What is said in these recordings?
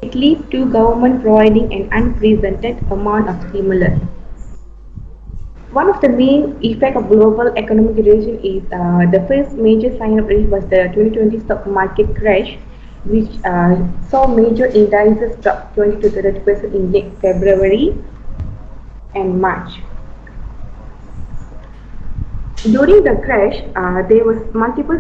It leads to government providing an unprecedented amount of stimulus. One of the main effects of global economic recession is the first major sign of recession was the 2020 stock market crash, which saw major indices drop 20 to 30% in late February and March. During the crash, there was multiple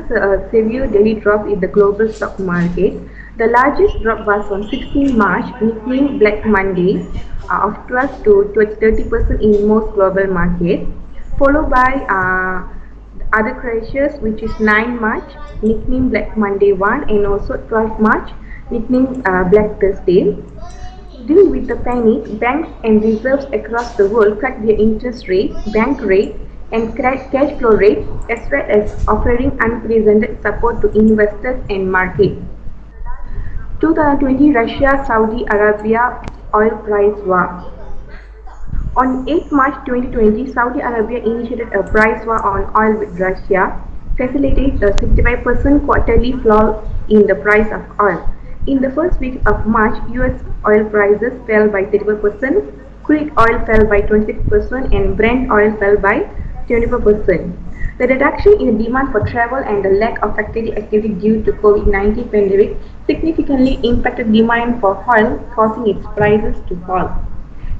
severe daily drops in the global stock market. The largest drop was on 16 March, nicknamed Black Monday, of 12 to 30% in most global markets, followed by other crashes, which is 9 March, nicknamed Black Monday 1, and also 12 March, nicknamed Black Thursday. Dealing with the panic, banks and reserves across the world cut their interest rate, bank rate, and cash flow rate, as well as offering unprecedented support to investors and markets. 2020 Russia-Saudi Arabia oil price war. On 8 March 2020, Saudi Arabia initiated a price war on oil with Russia, facilitating a 65% quarterly fall in the price of oil. In the first week of March, US oil prices fell by 34%, crude oil fell by 26%, and Brent oil fell by 24%. The reduction in the demand for travel and the lack of factory activity due to COVID-19 pandemic significantly impacted demand for oil, causing its prices to fall.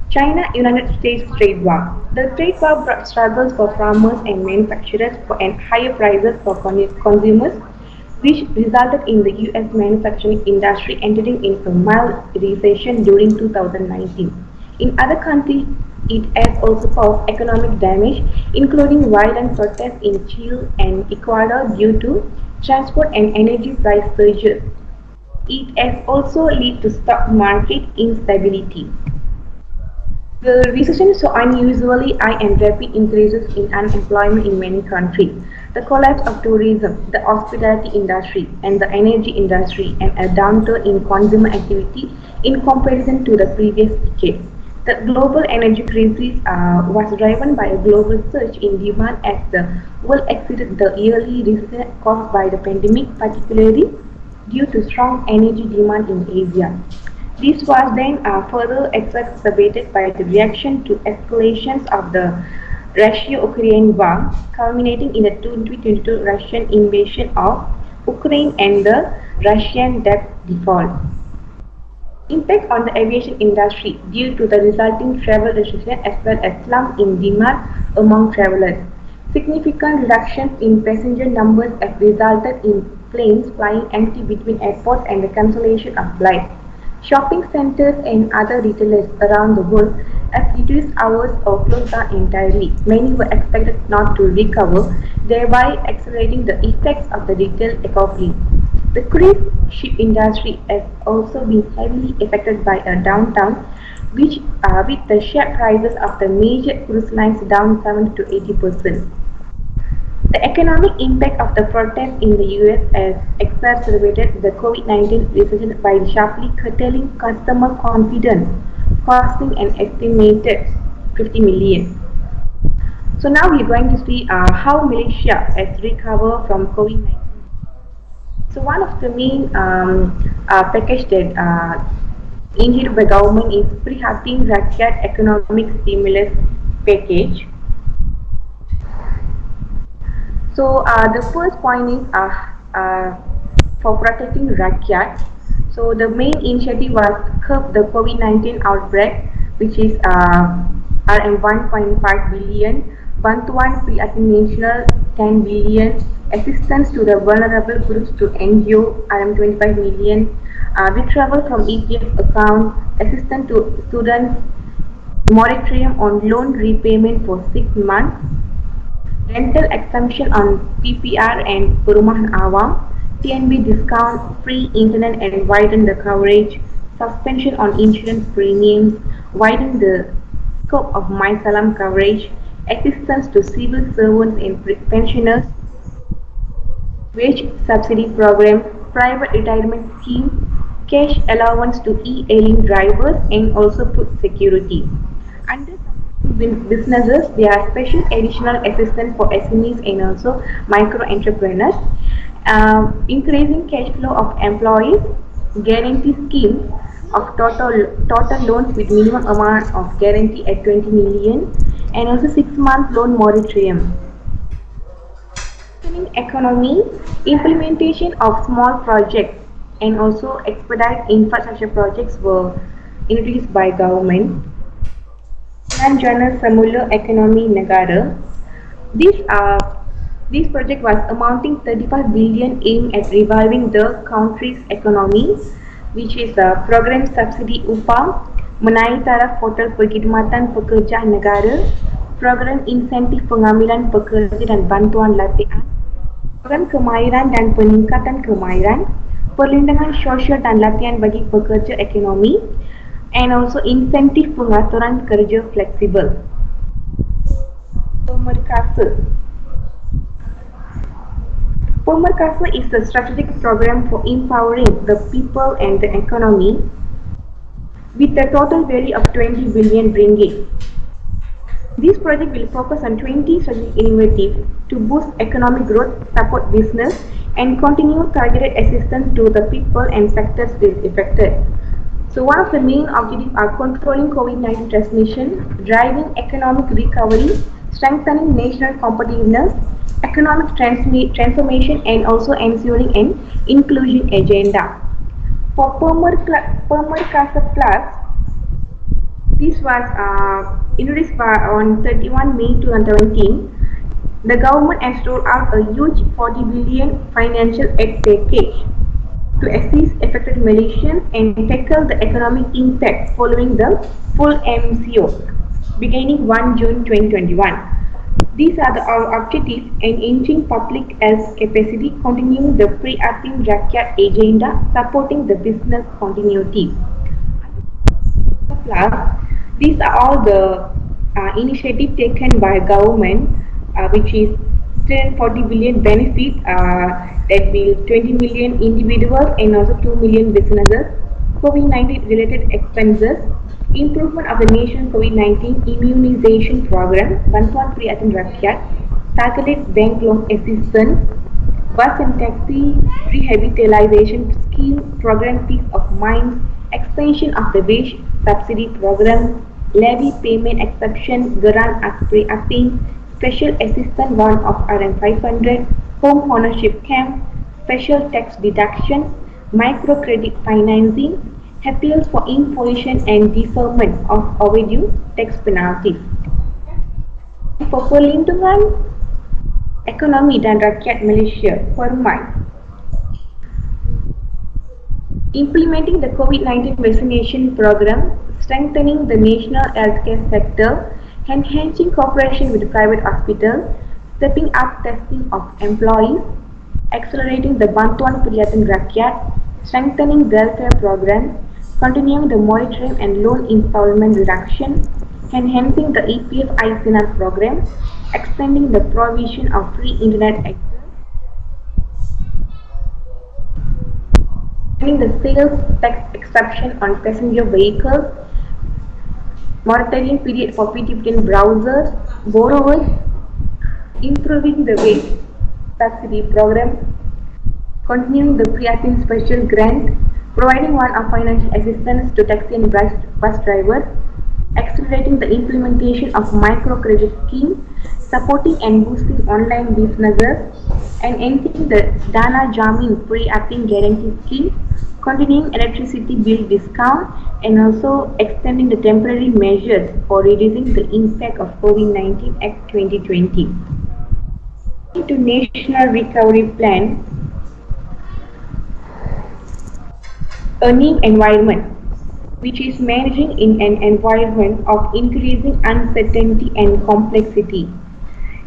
China-United States trade war. The trade war brought struggles for farmers and manufacturers and higher prices for consumers, which resulted in the US manufacturing industry entering into a mild recession during 2019. In other countries, it has also caused economic damage, including violent protests in Chile and Ecuador due to transport and energy price surges. It has also led to stock market instability. The recession saw unusually high and rapid increases in unemployment in many countries. The collapse of tourism, the hospitality industry, and the energy industry, and a downturn in consumer activity in comparison to the previous decade. The global energy crisis was driven by a global surge in demand as the world exceeded the yearly recession caused by the pandemic, particularly due to strong energy demand in Asia. This was then further exacerbated by the reaction to escalations of the Russia-Ukraine war, culminating in the 2022 Russian invasion of Ukraine and the Russian debt default. Impact on the aviation industry due to the resulting travel restriction as well as slump in demand among travelers. Significant reductions in passenger numbers have resulted in planes flying empty between airports and the cancellation of flights. Shopping centers and other retailers around the world have reduced hours or closed down entirely. Many were expected not to recover, thereby accelerating the effects of the retail recovery. The cruise ship industry has also been heavily affected by a downturn, with the share prices of the major cruise lines down 70 to 80%. The economic impact of the protests in the US has exacerbated the COVID-19 recession by sharply curtailing customer confidence, costing an estimated 50 million. So now we're going to see how Malaysia has recovered from COVID-19. So one of the main package that initiated by government is Prihatin Rakyat Economic Stimulus Package. So the first point is for protecting Rakyat. So the main initiative was curb the COVID-19 outbreak, which is RM 1.5 billion, Bantuan Prihatin Nasional 10 billion, assistance to the vulnerable groups to NGO RM 25 million, withdrawal from EPF account, assistance to students, moratorium on loan repayment for 6 months, rental exemption on PPR and Perumahan Awam, TNB discount, free internet and widen the coverage, suspension on insurance premiums, widen the scope of MySalam coverage, assistance to civil servants and pensioners, wage subsidy program, private retirement scheme, cash allowance to e-hailing drivers, and also food security. Under businesses, there are special additional assistance for SMEs and also micro entrepreneurs, increasing cash flow of employees, guarantee scheme, of total loans with minimum amount of guarantee at 20 million and also 6-month loan moratorium. Economy, implementation of small projects and also expedite infrastructure projects were introduced by government. And Jana Samula Economy Nagara. This project was amounting 35 billion aimed at reviving the country's economy, which is a program subsidy upah, menaik taraf portal perkhidmatan pekerja negara, program insentif pengambilan pekerja dan bantuan latihan, program kemahiran dan peningkatan kemahiran, perlindungan sosial dan latihan bagi pekerja ekonomi, and also insentif pengaturan kerja fleksibel. Pemerkasa. Pemerkasa is a strategic program for empowering the people and the economy with a total value of 20 billion ringgit. This project will focus on 20 strategic initiatives to boost economic growth, support business, and continue targeted assistance to the people and sectors affected. So one of the main objectives are controlling COVID-19 transmission, driving economic recovery, strengthening national competitiveness, economic transformation, and also ensuring an inclusion agenda. For Pemerkasa Plus, this was introduced on 31 May 2017. The government has rolled out a huge 40 billion financial aid package to assist affected Malaysians and tackle the economic impact following the full MCO beginning 1 June 2021. These are our objectives: enhancing public health capacity, continuing the Prihatin Rakyat agenda, supporting the business continuity. Plus, these are all the initiatives taken by government, which is 40 billion benefit that will 20 million individuals and also 2 million businesses, COVID-19 related expenses, improvement of the nation's COVID-19 immunization program, Bantuan Prihatin Rakyat, targeted bank loan assistance, bus and taxi rehabilitation scheme, program peace of mind, extension of the wage subsidy program, levy payment exception, Geran Prihatin, special assistance one of RM500, home ownership camp, special tax deduction, microcredit financing, appeals for imposition and deferment of overdue tax penalties. For perlindungan ekonomi dan rakyat Malaysia, Permai, implementing the COVID-19 vaccination program, strengthening the national healthcare sector, enhancing cooperation with the private hospitals, stepping up testing of employees, accelerating the Bantuan Prihatin Rakyat, strengthening welfare programs, continuing the moratorium and loan installment reduction, enhancing the EPPE2053 program, extending the provision of free internet access, extending the sales tax exception on passenger vehicles, moratorium period for EPPE2053 browsers, borrowers, improving the wage subsidy program, continuing the Prihatin special grant, providing one-off financial assistance to taxi and bus drivers, accelerating the implementation of microcredit scheme, supporting and boosting online businesses, and ending the Dana Jamin Prihatin guarantee scheme, continuing electricity bill discount, and also extending the temporary measures for reducing the impact of COVID-19 Act 2020. To National Recovery Plan, a new environment, which is managing in an environment of increasing uncertainty and complexity,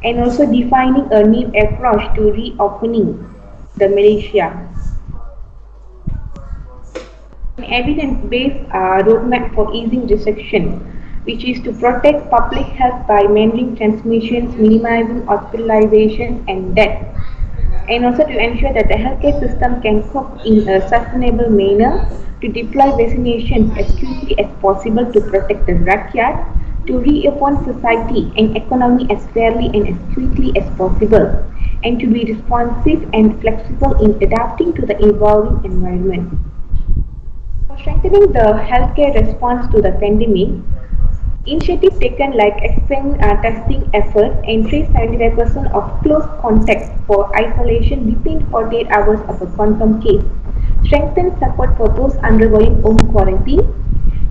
and also defining a new approach to reopening the Malaysia. An evidence-based roadmap for easing restriction, which is to protect public health by managing transmissions, minimizing hospitalizations and death, and also to ensure that the healthcare system can cope in a sustainable manner, to deploy vaccinations as quickly as possible to protect the rakyat, to reopen society and economy as fairly and as quickly as possible, and to be responsive and flexible in adapting to the evolving environment. For Strengthening the healthcare response to the pandemic, initiatives taken like expand testing efforts and trace 75% of close contacts for isolation within 48 hours of a confirmed case. Strengthen support for those undergoing home quarantine.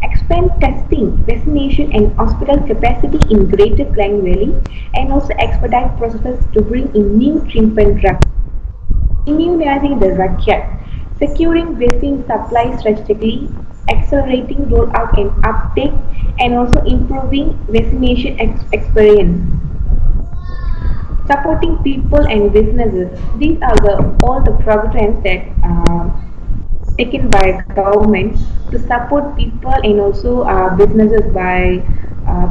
Expand testing, vaccination and hospital capacity in Greater Klang Valley and also expedite processes to bring in new treatment drugs. Immunizing the rakyat, securing vaccine supplies strategically, accelerating rollout and uptake, and also improving vaccination experience. Supporting people and businesses. These are all the programs that taken by government to support people and also businesses by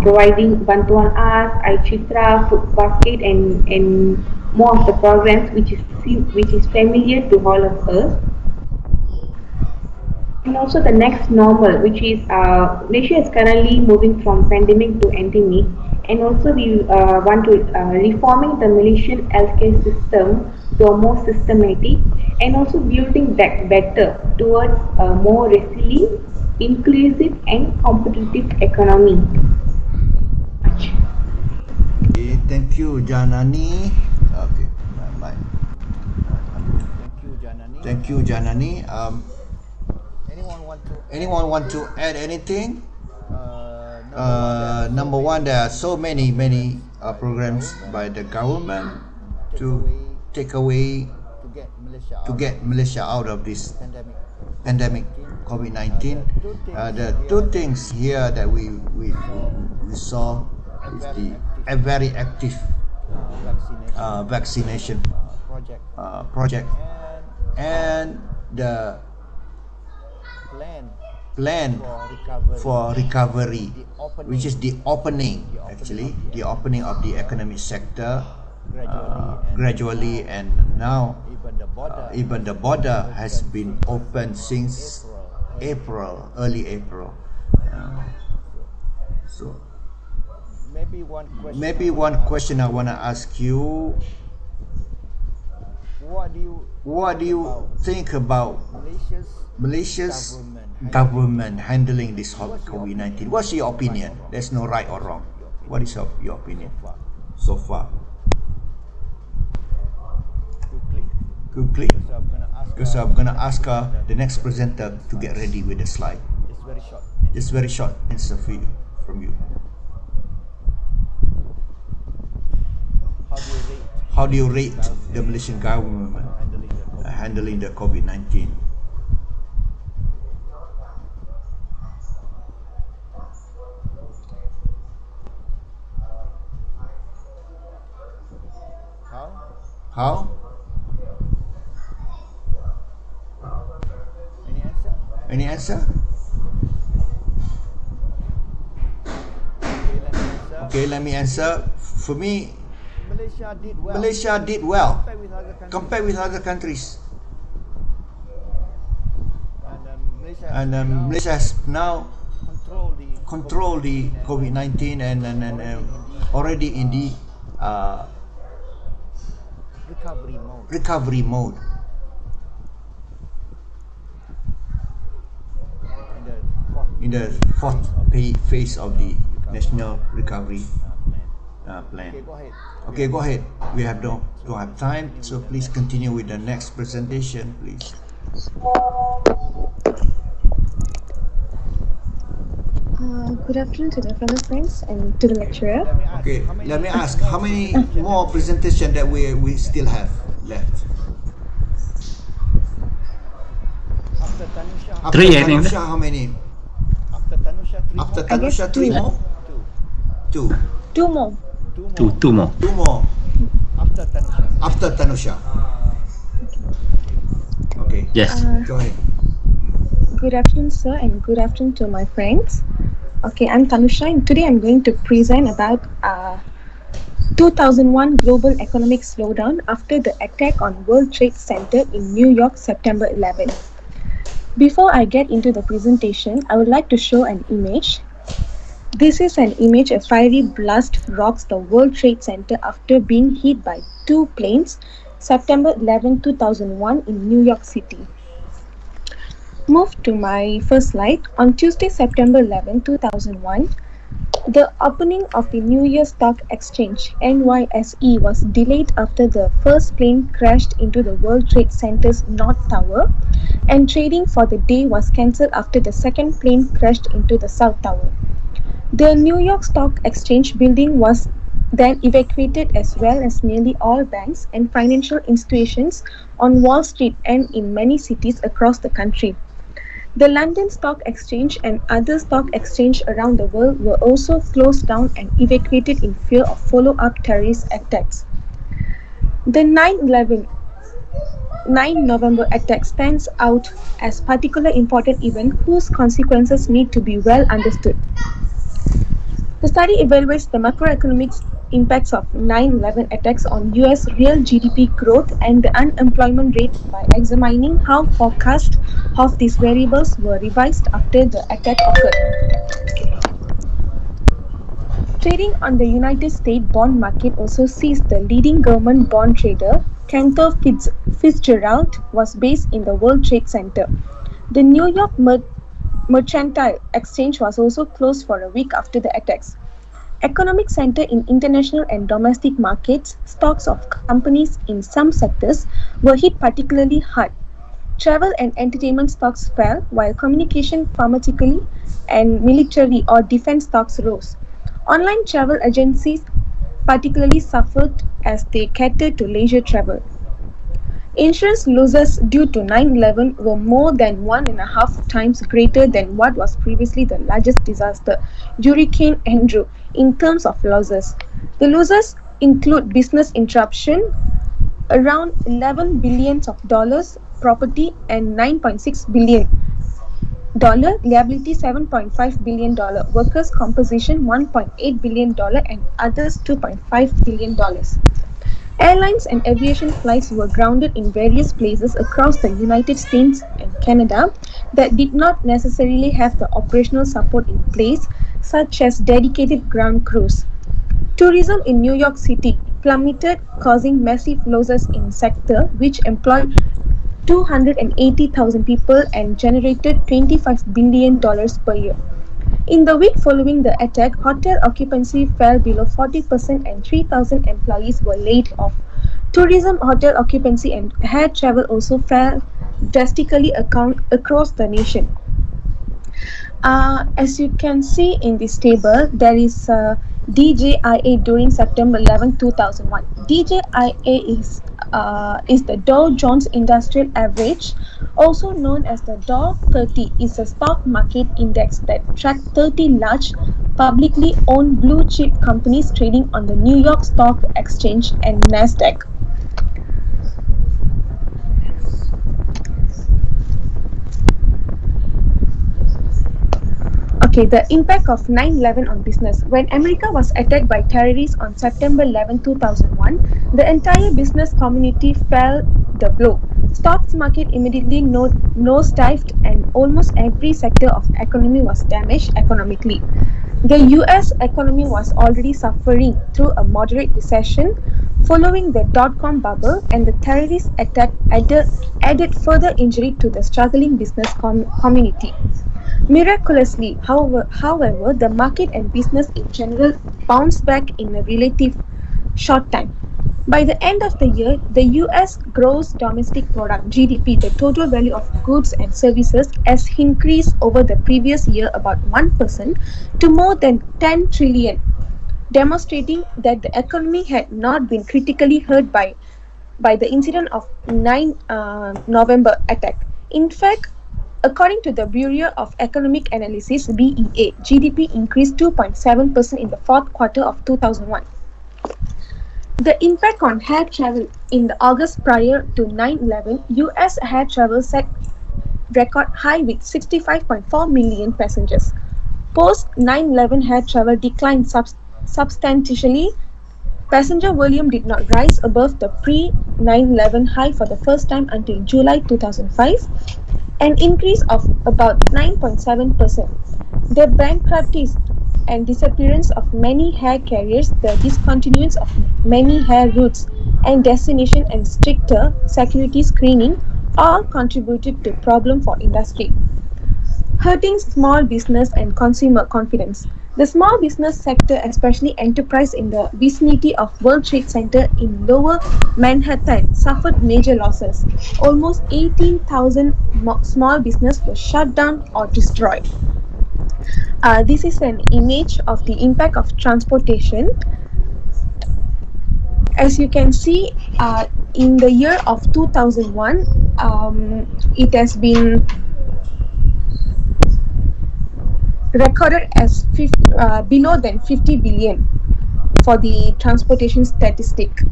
providing Bantuan As, iCitra, Food Basket, and more of the programs which is familiar to all of us. And also the next normal, which is Malaysia is currently moving from pandemic to endemic, and also we want to reforming the Malaysian healthcare system to a more systematic, and also building back better towards a more resilient, inclusive, and competitive economy. Okay, thank you, Janani. Okay, bye. Thank you, Janani. Anyone want to add anything? Number one, there are so many programs by the government to take away to get Malaysia out of this pandemic COVID-19. The two things here that we saw is the very active vaccination project and the plan for recovery, which is the opening of the economic sector gradually, and now even the border has been opened since early April. So maybe one question I want to ask you: what do you think about Malaysia's government handling this COVID-19? What's your opinion? There's no right or wrong. What is your opinion so far? Quickly, because I'm gonna ask the next presenter to get ready with the slide. Just very short answer from you. How do you rate the Malaysian government handling the COVID-19? How? Any answer? Okay, let me answer. For me, Malaysia did well compared with other countries. And Malaysia has now controlled the COVID-19 and already in the recovery mode. In the fourth phase of the National Recovery Plan. Okay, go ahead. We don't have time, so please continue with the next presentation, please. Good afternoon to the fellow friends and to the lecturer. Okay, let me ask, how many more presentations that we still have left? After Tanusha, how many? After Tanusha, three more? Two. Two more. Two more. Two more. After Tanusha. Okay. Yes. Go ahead. Good afternoon, sir, and good afternoon to my friends. Okay, I'm Tanusha, and today I'm going to present about 2001 global economic slowdown after the attack on World Trade Center in New York, September 11. Before I get into the presentation, I would like to show an image. This is an image a fiery blast rocks the World Trade Center after being hit by two planes, September 11, 2001 in New York City. Move to my first slide. On Tuesday, September 11, 2001, the opening of the New Year Stock Exchange (NYSE) was delayed after the first plane crashed into the World Trade Center's North Tower, and trading for the day was cancelled after the second plane crashed into the South Tower. The New York Stock Exchange building was then evacuated, as well as nearly all banks and financial institutions on Wall Street and in many cities across the country. The London Stock Exchange and other stock exchanges around the world were also closed down and evacuated in fear of follow-up terrorist attacks. The 9/11 attack stands out as a particularly important event whose consequences need to be well understood. The study evaluates the macroeconomic impacts of 9/11 attacks on US real GDP growth and the unemployment rate by examining how forecasts of these variables were revised after the attack occurred. Trading on the United States bond market also sees the leading government bond trader, Cantor Fitzgerald, was based in the World Trade Center. The New York Mercantile Exchange was also closed for a week after the attacks. Economic center in international and domestic markets, stocks of companies in some sectors were hit particularly hard. Travel and entertainment stocks fell, while communication, pharmaceutical, and military or defense stocks rose. Online travel agencies particularly suffered as they catered to leisure travel. Insurance losses due to 9/11 were more than 1.5 times greater than what was previously the largest disaster, Hurricane Andrew, in terms of losses. The losses include business interruption, around $11 billion, property and $9.6 billion, liability $7.5 billion, workers' compensation $1.8 billion, and others $2.5 billion. Airlines and aviation flights were grounded in various places across the United States and Canada that did not necessarily have the operational support in place, such as dedicated ground crews. Tourism in New York City plummeted, causing massive losses in sector which employed 280,000 people and generated $25 billion per year. In the week following the attack, hotel occupancy fell below 40% and 3,000 employees were laid off. Tourism, hotel occupancy, and air travel also fell drastically across the nation. As you can see in this table, there is DJIA during September 11, 2001. DJIA is the Dow Jones Industrial Average, also known as the Dow 30, is a stock market index that tracks 30 large, publicly owned blue chip companies trading on the New York Stock Exchange and Nasdaq. Okay, the impact of 9/11 on business. When America was attacked by terrorists on September 11, 2001, the entire business community felt the blow. Stocks market immediately nosedived and almost every sector of economy was damaged economically. The US economy was already suffering through a moderate recession following the dot-com bubble, and the terrorist attack added further injury to the struggling business community. Miraculously, however, the market and business in general bounced back in a relative short time. By the end of the year, the US gross domestic product (GDP), the total value of goods and services, has increased over the previous year about 1% to more than 10 trillion, demonstrating that the economy had not been critically hurt by the incident of 9/11 attack. In fact, according to the Bureau of Economic Analysis (BEA), GDP increased 2.7% in the fourth quarter of 2001. The impact on air travel. In the August prior to 9/11, US air travel set record high with 65.4 million passengers. Post 9/11 air travel declined substantially. Passenger volume did not rise above the pre-9/11 high for the first time until July 2005, an increase of about 9.7%. The bankruptcies and disappearance of many air carriers, the discontinuance of many air routes and destinations, and stricter security screening all contributed to problem for industry, hurting small business and consumer confidence. The small business sector, especially enterprise in the vicinity of World Trade Center in Lower Manhattan, suffered major losses. Almost 18,000 small businesses were shut down or destroyed. This is an image of the impact of transportation. As you can see, in the year of 2001, it has been recorded as below than 50 billion for the transportation statistic.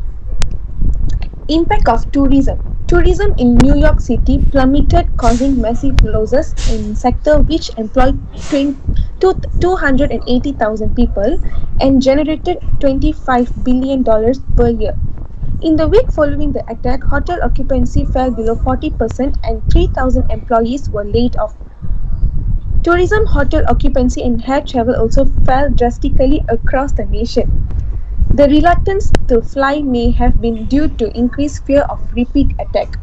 Impact of tourism. Tourism in New York City plummeted, causing massive losses in sector which employed 280,000 people and generated $25 billion per year. In the week following the attack, hotel occupancy fell below 40% and 3,000 employees were laid off. Tourism, hotel occupancy and air travel also fell drastically across the nation. The reluctance to fly may have been due to increased fear of repeat attack.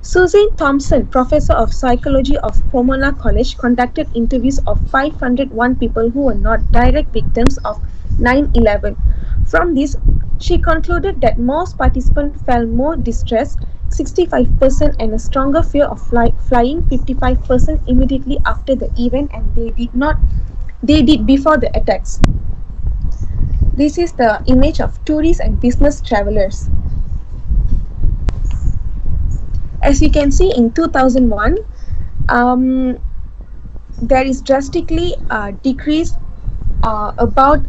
Susan Thompson, professor of psychology of Pomona College, conducted interviews of 501 people who were not direct victims of 9/11. From this, she concluded that most participants felt more distress, 65%, and a stronger fear of flying, 55%, immediately after the event, and they did before the attacks. This is the image of tourists and business travelers. As you can see, in 2001, there is drastically decrease about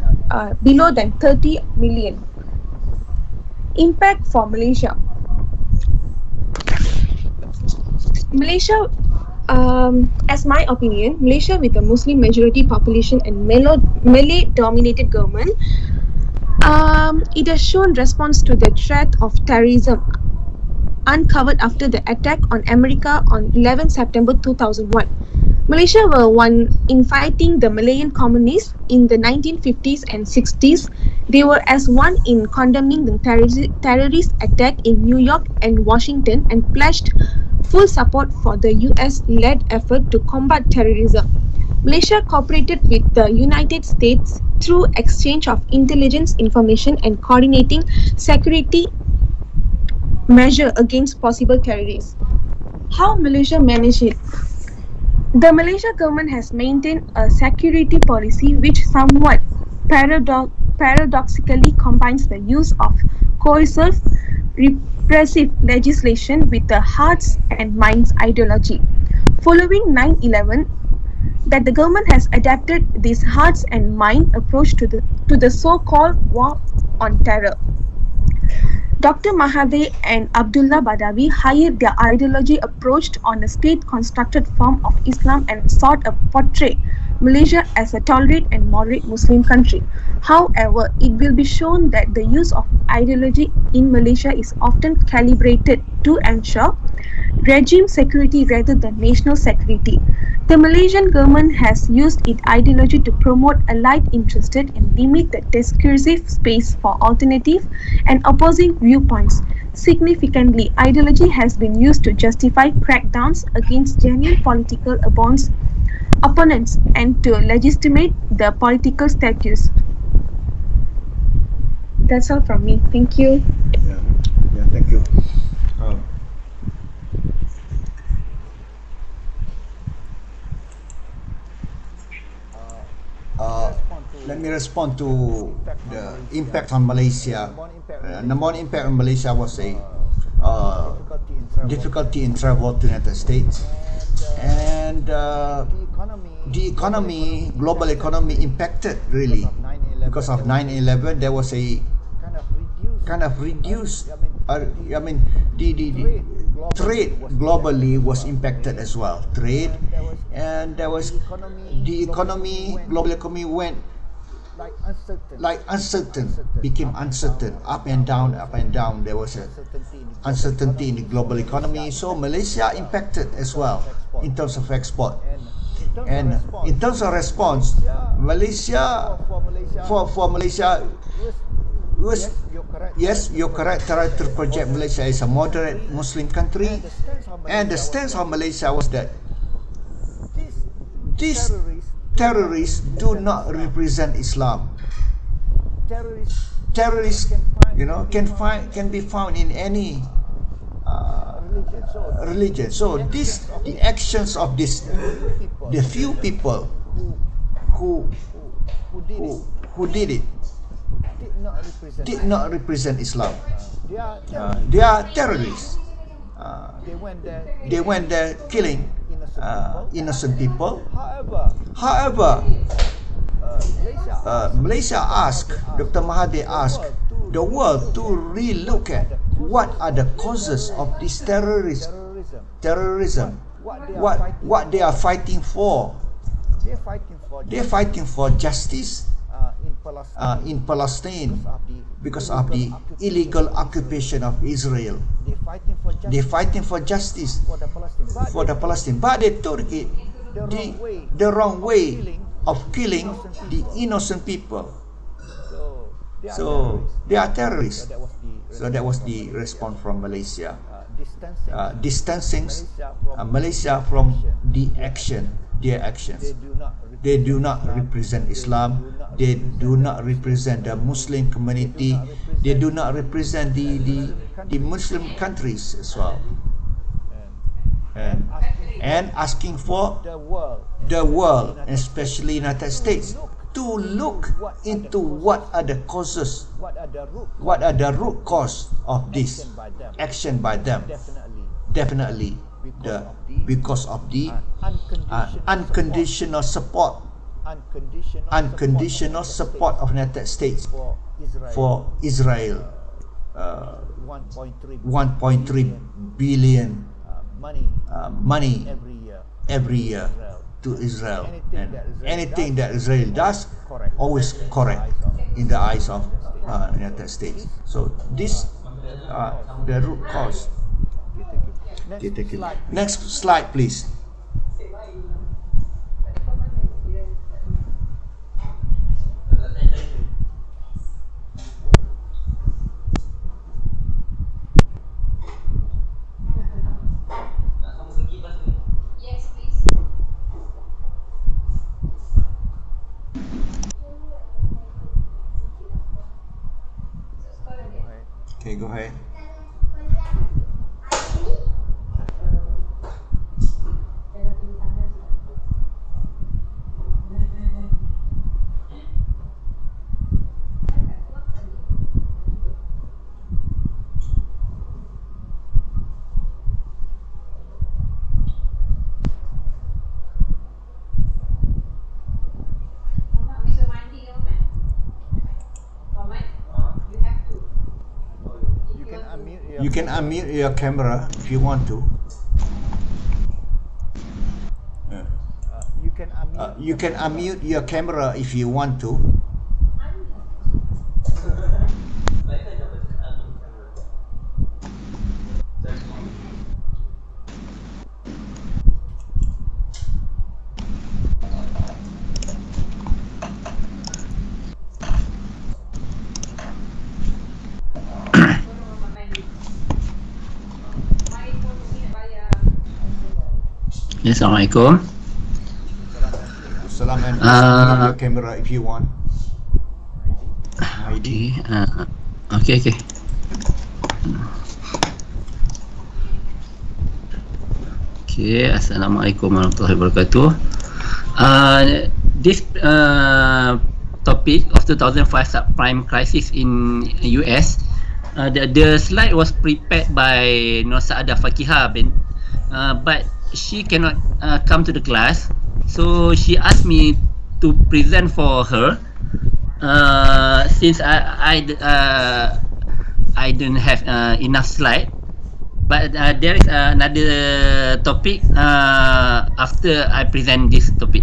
below than 30 million. Impact for Malaysia. Malaysia, as my opinion, Malaysia with a Muslim majority population and Malay-dominated government, it has shown response to the threat of terrorism uncovered after the attack on America on 11 September 2001. Malaysia were one in fighting the Malayan communists in the 1950s and 60s. They were as one in condemning the terrorist attack in New York and Washington and pledged full support for the US-led effort to combat terrorism. Malaysia cooperated with the United States through exchange of intelligence information and coordinating security measures against possible terrorists. How Malaysia managed it? The Malaysia government has maintained a security policy which somewhat paradoxically combines the use of coercive, repressive legislation with the hearts and minds ideology. Following 9/11, that the government has adapted this hearts and mind approach to the so-called war on terror. Dr. Mahathir and Abdullah Badawi hired their ideology approached on a state-constructed form of Islam and sought to portray Malaysia as a tolerant and moderate Muslim country. However, it will be shown that the use of ideology in Malaysia is often calibrated to ensure regime security rather than national security. The Malaysian government has used its ideology to promote allied interests and limit the discursive space for alternative and opposing viewpoints. Significantly, ideology has been used to justify crackdowns against genuine political opponents and to legitimate the political status. That's all from me. Thank you. Yeah, thank you. Let me respond to the impact on Malaysia. Number one impact on Malaysia was a difficulty in travel to United States, and the economy, global economy, impacted really because of 9/11. There was a kind of reduced. The trade globally was impacted as well. Trade, and there was the economy, global economy went like uncertain, became uncertain, up and down, up and down. There was a uncertainty in the global economy, so Malaysia impacted as well in terms of export. And in terms of response, Malaysia, for Malaysia was, yes, you're correct. Try to project Malaysia as a moderate Muslim country, And the stance of Malaysia was that these terrorists do not represent Islam. Terrorists, can be found in any religion. So the actions of the few people who did it did not represent Islam. They are terrorists. They went there killing innocent people. However, Malaysia asked, Dr. Mahathir asked the world to relook at what are the causes of this terrorism. What they are fighting for. They're fighting for justice in Palestine because of the illegal occupation of Israel. They're fighting for justice for the Palestine, but they took it the wrong way of killing the innocent people. So they are terrorists. So that was the response from Malaysia, distancing Malaysia from their actions. They do not represent Islam. They do not represent the Muslim community. They do not represent the Muslim countries as well. And asking for the world, especially United States, to look into what are the causes, what are the root cause of this action by them. Definitely, because of the unconditional support of United States for Israel, 1.3 billion money every year to Israel, and anything that Israel does always correct in the eyes of United States. So this the root cause. Next slide, please. Okay, go ahead. You can unmute your camera if you want to. You can unmute your camera if you want to. Assalamualaikum. Salam, and unmute your camera if you want. Okay. Okay, Assalamualaikum warahmatullahi wabarakatuh. This topic of 2005 subprime crisis in US, the slide was prepared by Nur Saadah Fakihah, but she cannot come to the class, so she asked me to present for her. Since I don't have enough slide, but there is another topic after I present this topic.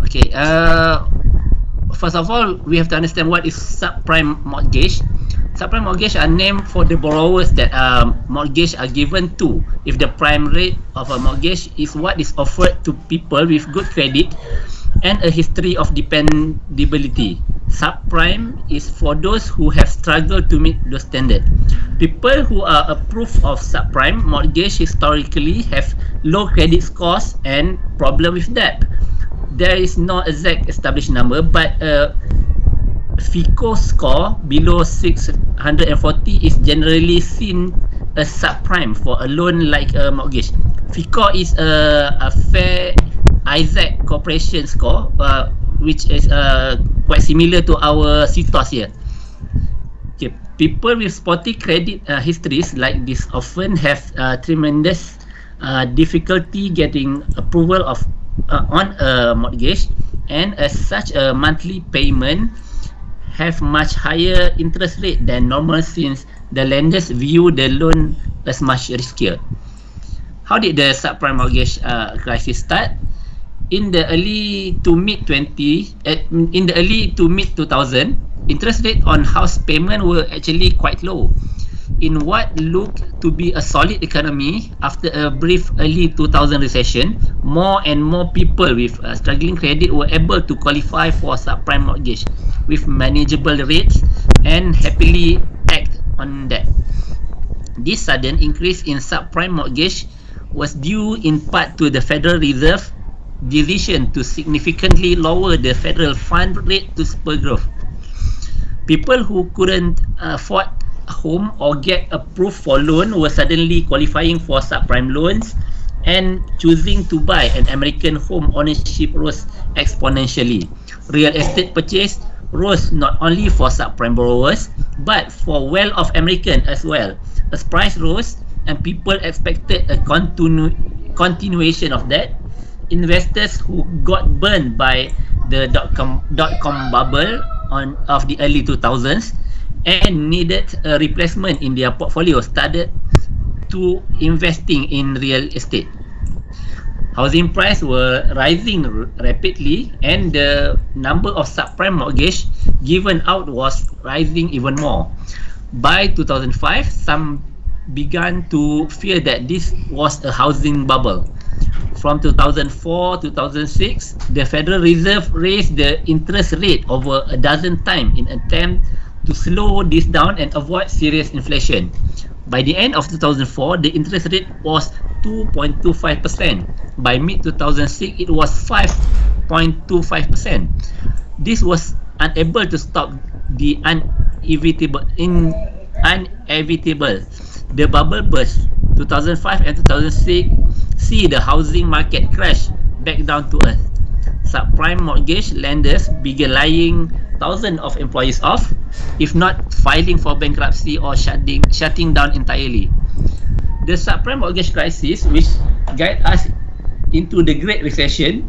Okay. First of all, we have to understand what is subprime mortgage. Subprime mortgage are named for the borrowers that mortgage are given to if the prime rate of a mortgage is what is offered to people with good credit and a history of dependability. Subprime is for those who have struggled to meet the standard. People who are approved of subprime mortgage historically have low credit scores and problem with debt. There is no exact established number, but FICO score below 640 is generally seen as subprime for a loan like a mortgage. FICO is a fair Isaac Corporation score, which is quite similar to our CTOS here. Okay, people with spotty credit histories like this often have tremendous difficulty getting approval of on a mortgage, and as such a monthly payment have much higher interest rate than normal since the lenders view the loan as much riskier. How did the subprime mortgage crisis start? In the early to mid 2000, interest rate on house payment were actually quite low. In what looked to be a solid economy after a brief early 2000 recession, more and more people with struggling credit were able to qualify for subprime mortgage with manageable rates and happily act on that. This sudden increase in subprime mortgage was due in part to the Federal Reserve decision to significantly lower the federal fund rate to spur growth. People who couldn't afford a home or get approved for loan were suddenly qualifying for subprime loans, and choosing to buy an American home ownership rose exponentially. Real estate purchase rose not only for subprime borrowers but for well-off Americans as well. As price rose and people expected a continuation of that, investors who got burned by the dot-com bubble of the early 2000s and needed a replacement in their portfolio started to investing in real estate. Housing prices were rising rapidly, and the number of subprime mortgage given out was rising even more. By 2005, some began to fear that this was a housing bubble. From 2004-2006, the Federal Reserve raised the interest rate over a dozen times in an attempt to slow this down and avoid serious inflation. By the end of 2004, the interest rate was 2.25%. By mid-2006, it was 5.25%. This was unable to stop the inevitable. The bubble burst. 2005 and 2006 see the housing market crash back down to earth. Subprime mortgage lenders began laying thousands of employees off, if not filing for bankruptcy or shutting down entirely. The subprime mortgage crisis, which guided us into the Great Recession,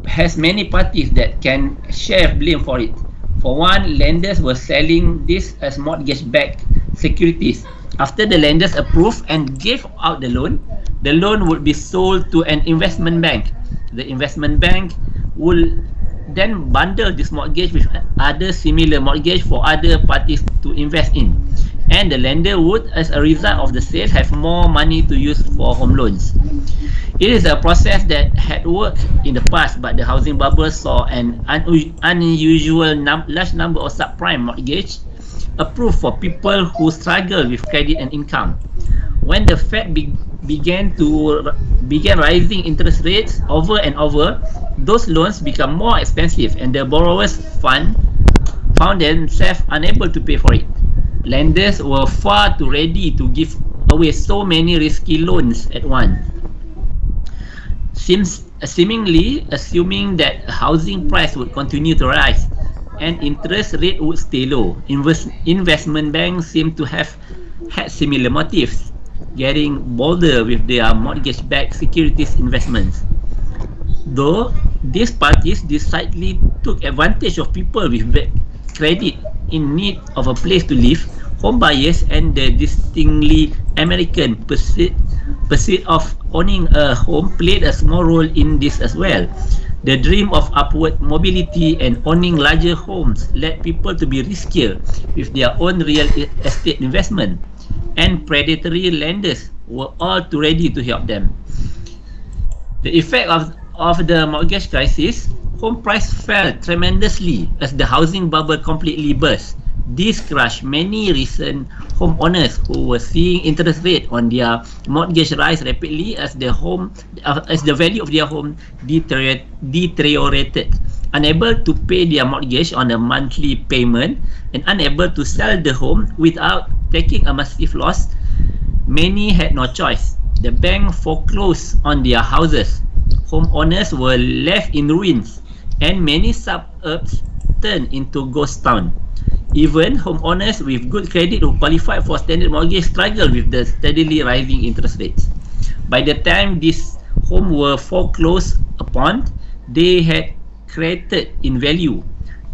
has many parties that can share blame for it. For one, lenders were selling this as mortgage-backed securities. After the lenders approved and gave out the loan would be sold to an investment bank. The investment bank will then bundle this mortgage with other similar mortgage for other parties to invest in, and the lender would, as a result of the sale, have more money to use for home loans. It is a process that had worked in the past, but the housing bubble saw an unusual large number of subprime mortgage approved for people who struggle with credit and income. When the Fed began rising interest rates over and over, those loans become more expensive, and the borrowers found themselves unable to pay for it. Lenders were far too ready to give away so many risky loans at once. Seemingly assuming that housing price would continue to rise and interest rate would stay low. Investment banks seem to have had similar motives, getting bolder with their mortgage-backed securities investments. Though these parties decidedly took advantage of people with bad credit in need of a place to live, home buyers, and the distinctly American pursuit of owning a home played a small role in this as well. The dream of upward mobility and owning larger homes led people to be riskier with their own real estate investment, and predatory lenders were all too ready to help them. The effect of the mortgage crisis, home price fell tremendously as the housing bubble completely burst. This crushed many recent homeowners who were seeing interest rate on their mortgage rise rapidly as the value of their home deteriorated. Unable to pay their mortgage on a monthly payment and unable to sell the home without taking a massive loss, many had no choice. The bank foreclosed on their houses. Homeowners were left in ruins, and many suburbs turned into ghost towns. Even homeowners with good credit who qualified for standard mortgage struggled with the steadily rising interest rates. By the time these homes were foreclosed upon, they had created in value.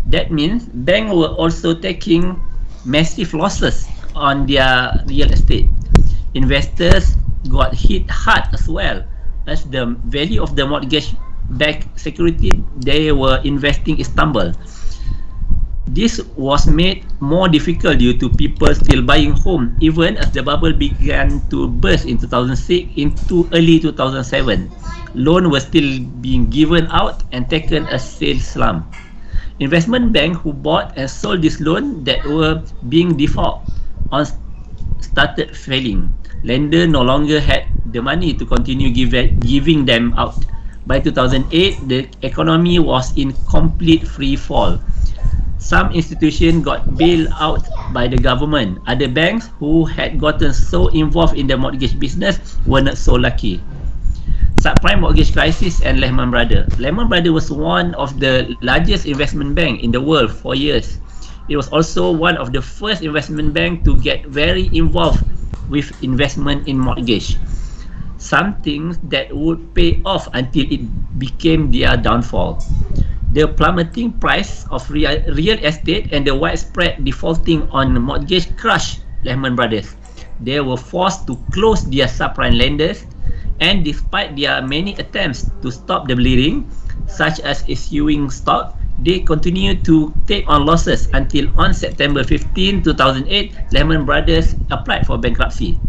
That means banks were also taking massive losses on their real estate. Investors got hit hard as well, as the value of the mortgage-backed security they were investing is tumbled. This was made more difficult due to people still buying home, even as the bubble began to burst in 2006 into early 2007. Loans were still being given out and taken as sales slump. Investment banks who bought and sold these loans that were being default on started failing. Lenders no longer had the money to continue giving them out. By 2008, the economy was in complete free fall. Some institutions got bailed out by the government. Other banks who had gotten so involved in the mortgage business were not so lucky. Subprime mortgage crisis and Lehman Brothers. Lehman Brothers was one of the largest investment banks in the world for years. It was also one of the first investment banks to get very involved with investment in mortgage, something that would pay off until it became their downfall. The plummeting price of real estate and the widespread defaulting on mortgage crushed Lehman Brothers. They were forced to close their subprime lenders, and despite their many attempts to stop the bleeding, such as issuing stock, they continued to take on losses until on September 15, 2008, Lehman Brothers applied for bankruptcy.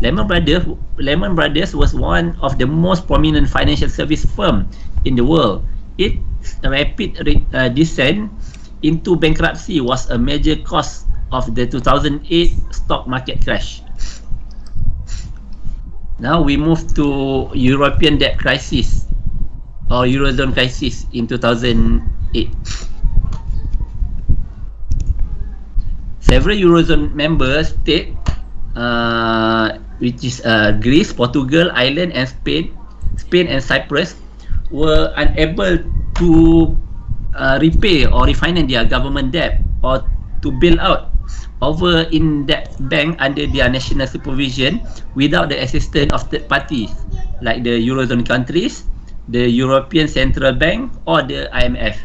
Lehman Brothers was one of the most prominent financial service firms in the world. Its rapid descent into bankruptcy was a major cause of the 2008 stock market crash. Now we move to European debt crisis or Eurozone crisis in 2008. Several Eurozone member states, which is Greece, Portugal, Ireland, and Spain and Cyprus, were unable to repay or refinance their government debt or to bail out over in that bank under their national supervision without the assistance of third parties like the Eurozone countries, the European Central Bank, or the IMF.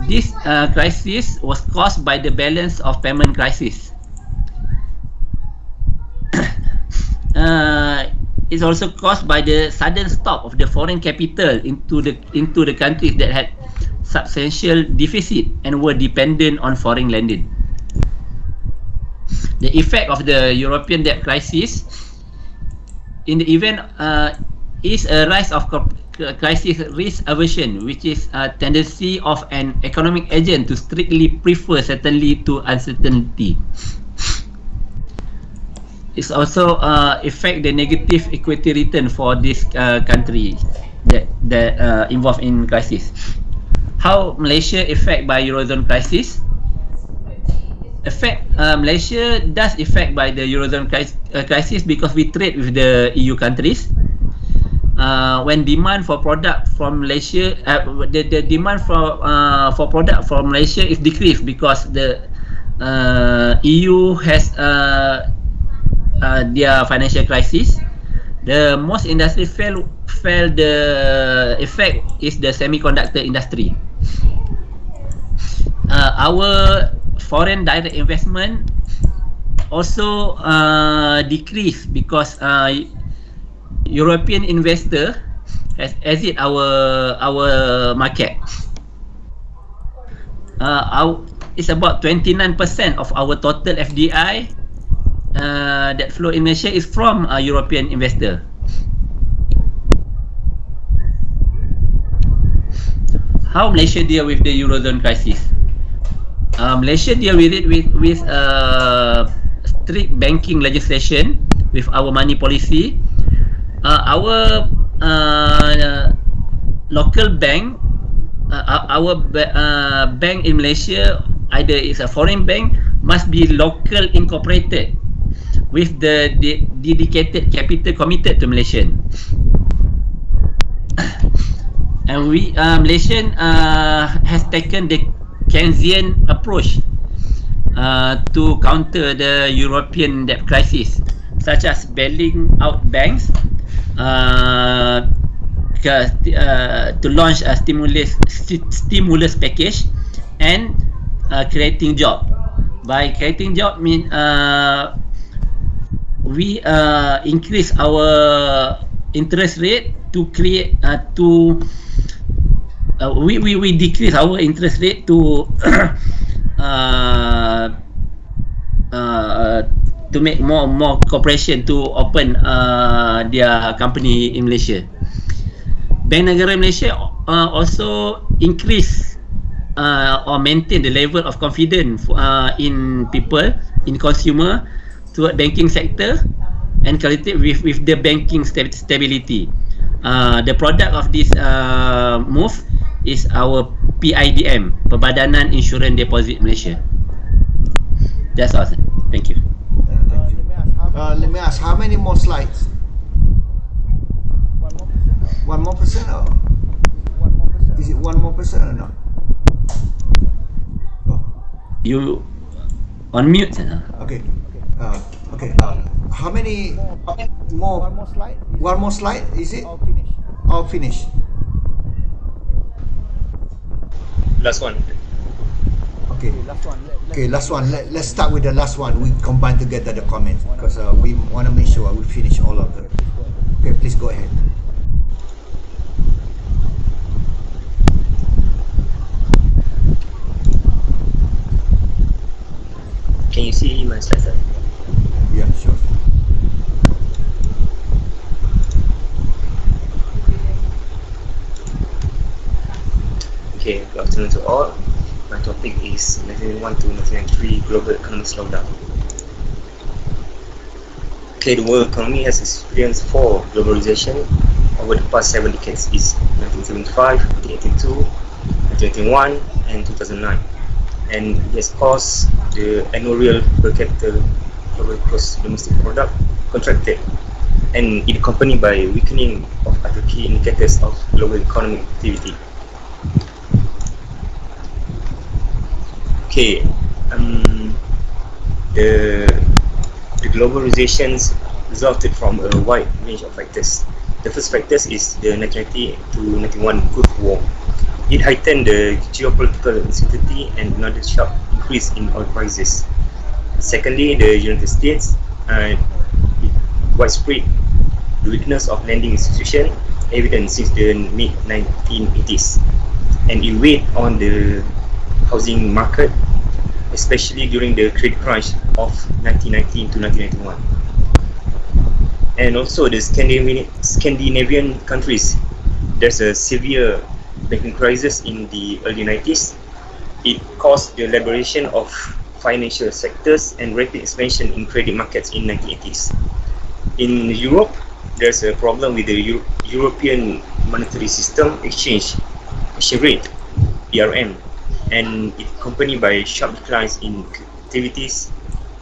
This crisis was caused by the balance of payment crisis. It's also caused by the sudden stop of the foreign capital into the countries that had substantial deficit and were dependent on foreign lending. The effect of the European debt crisis in the event is a rise of crisis risk aversion, which is a tendency of an economic agent to strictly prefer certainty to uncertainty. It's also affect the negative equity return for this country that involved in crisis. How Malaysia affected by Eurozone crisis? Malaysia does affect by the Eurozone crisis because we trade with the EU countries. When demand for product from Malaysia, the demand for product from Malaysia is decreased because the EU has their financial crisis. The most industry felt the effect is the semiconductor industry. Our foreign direct investment also decreased because European investor has exit our market. It's about 29% of our total FDI that flow in Malaysia is from a European investor. How Malaysia deal with the Eurozone crisis? Malaysia deal with it with strict banking legislation with our money policy. Our local bank, bank in Malaysia, either it's a foreign bank, must be local incorporated with the dedicated capital committed to Malaysian. And we Malaysian has taken the Keynesian approach to counter the European debt crisis, such as bailing out banks, to launch a stimulus package, and creating job. By creating job mean we increase our interest rate to create we decrease our interest rate to to make more corporation to open their company in Malaysia. Bank Negara Malaysia also increase or maintain the level of confidence in people, in consumer, toward banking sector, and quality with the banking stability. The product of this move is our PIDM, Perbadanan Insurans Deposit Malaysia. That's all. Thank you. Let me ask, how many more slides? 1 more percent or? Is it 1 more percent or not? Oh. You on mute. Okay. Okay. How many more? One more slide. One more slide. Is it? All finished. Last one. Okay. Okay. Last one. Let's start with the last one. We combine together the comments because we want to make sure we finish all of them. Okay. Please go ahead. Can you see my slides? Yeah, sure. Okay, good afternoon to all. My topic is 1991 to 1993 global economic slowdown. Okay, the world economy has experienced 4 globalization over the past 7 decades. It's 1975, 1982, 1981, and 2009. And it has caused the annual real per capita global gross domestic product contracted, and it accompanied by weakening of other key indicators of global economic activity. Okay, the globalizations resulted from a wide range of factors. The first factor is the 1990 to 91 Gulf War. It heightened the geopolitical uncertainty and another sharp increase in oil prices. Secondly, the United States widespread the weakness of lending institutions evident since the mid-1980s, and it weighed on the housing market, especially during the credit crunch of 1919 to 1991. And also the Scandinavian countries, there's a severe banking crisis in the early 90s. It caused the liberation of financial sectors and rapid expansion in credit markets in 1980s. In Europe, there's a problem with the European monetary system exchange rate, ERM, and it accompanied by sharp declines in activities